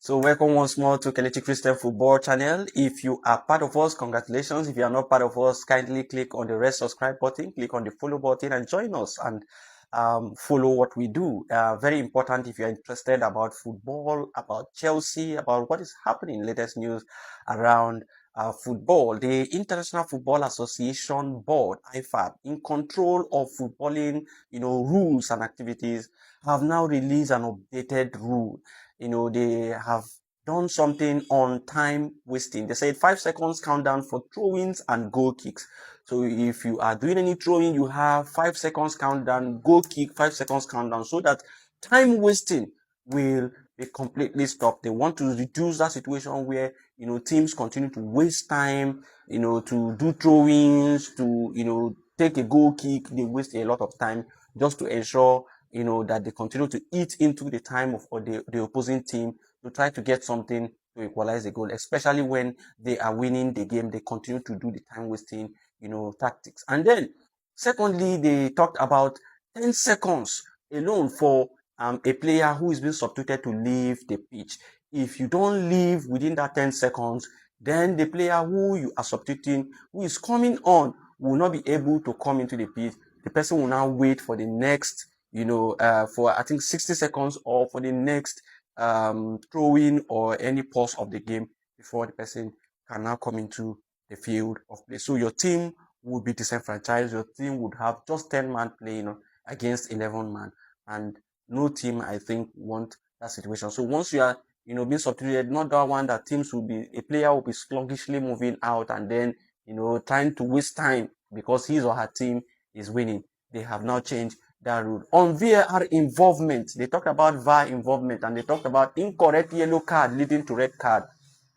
So welcome once more to Kelechi Christian Football Channel. If you are part of us, congratulations. If you are not part of us, kindly click on the red subscribe button, click on the follow button and join us and follow what we do. Very important if you're interested about football, about Chelsea, about what is happening, latest news around football. The International Football Association Board, Ifab, in control of footballing, rules and activities, have now released an updated rule. They have done something on time wasting. They said 5 seconds countdown for throw-ins and goal kicks. So if you are doing any throwing, you have 5 seconds countdown, goal kick, 5 seconds countdown, so that time wasting will be completely stopped. They want to reduce that situation where, teams continue to waste time, to do throw-ins, to, take a goal kick. They waste a lot of time just to ensure that they continue to eat into the time of the opposing team to try to get something to equalize the goal, especially when they are winning the game. They continue to do the time wasting, tactics. And then, secondly, they talked about 10 seconds alone for a player who is being substituted to leave the pitch. If you don't leave within that 10 seconds, then the player who you are substituting, who is coming on, will not be able to come into the pitch. The person will now wait for the next for I think 60 seconds or for the next throw-in or any pause of the game before the person can now come into the field of play. So your team would be disenfranchised. Your team would have just 10 man playing against 11 man, and no team, I think, want that situation. So once you are being substituted, not that one that teams will be, a player will be sluggishly moving out and then trying to waste time because his or her team is winning. They have now changed that rule. On VAR involvement, they talked about VAR involvement and they talked about incorrect yellow card leading to red card.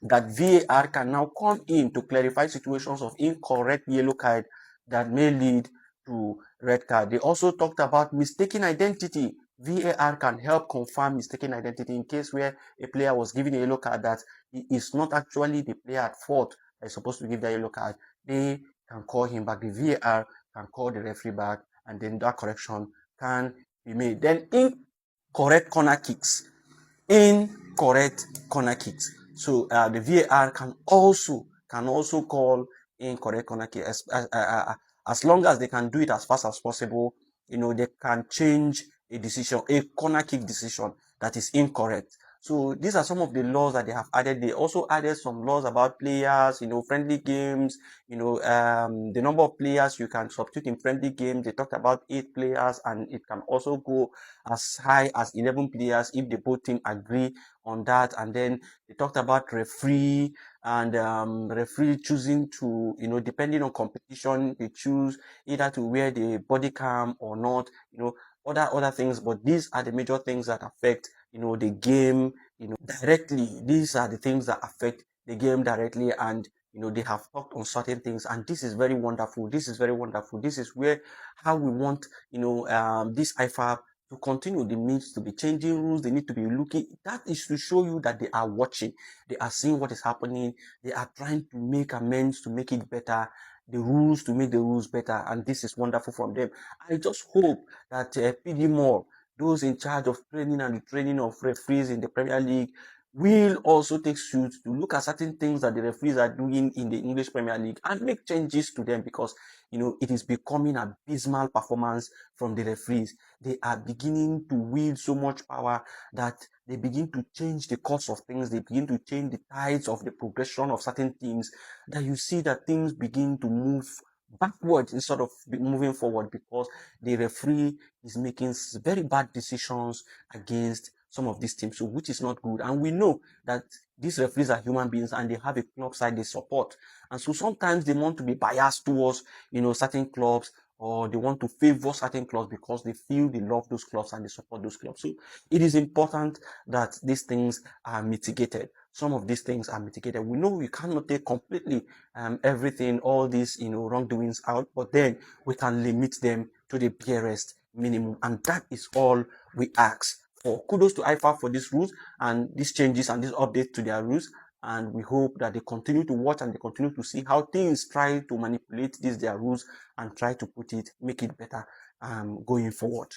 That VAR can now come in to clarify situations of incorrect yellow card that may lead to red card. They also talked about mistaken identity. VAR can help confirm mistaken identity in case where a player was given a yellow card that he is not actually the player at fault that is supposed to give that yellow card. They can call him back. The VAR can call the referee back, and then that correction can be made. Then incorrect corner kicks. Incorrect corner kicks. So the VAR can also call incorrect corner kick as long as they can do it as fast as possible. They can change a decision, a corner kick decision that is incorrect. So these are some of the laws that they have added. They also added some laws about players, friendly games, the number of players you can substitute in friendly games. They talked about 8 players, and it can also go as high as 11 players if the both team agree on that. And then they talked about referee and referee choosing to, depending on competition, they choose either to wear the body cam or not, other things. But these are the major things that affect, the game, directly. These are the things that affect the game directly, and they have talked on certain things, and this is very wonderful. This is very wonderful. This is where how we want this IFAB to continue. They need to be changing rules. They need to be looking. That is to show you that they are watching. They are seeing what is happening. They are trying to make amends to make it better. The rules to make the rules better, and this is wonderful from them. I just hope that PD Moore, those in charge of training and the training of referees in the Premier League, will also take suit to look at certain things that the referees are doing in the English Premier League and make changes to them, because it is becoming abysmal performance from the referees. They are beginning to wield so much power that they begin to change the course of things. They begin to change the tides of the progression of certain teams, that you see that things begin to move backwards instead of moving forward, because the referee is making very bad decisions against some of these teams, so which is not good. And we know that these referees are human beings and they have a club side they support, and so sometimes they want to be biased towards certain clubs, or they want to favor certain clubs because they feel they love those clubs and they support those clubs. So it is important that these things are mitigated. Some of these things are mitigated. We know we cannot take completely everything, all these wrongdoings out, but then we can limit them to the barest minimum, and that is all we ask for. Kudos to IFA for these rules and these changes and these updates to their rules, and we hope that they continue to watch and they continue to see how things try to manipulate these their rules and try to make it better going forward.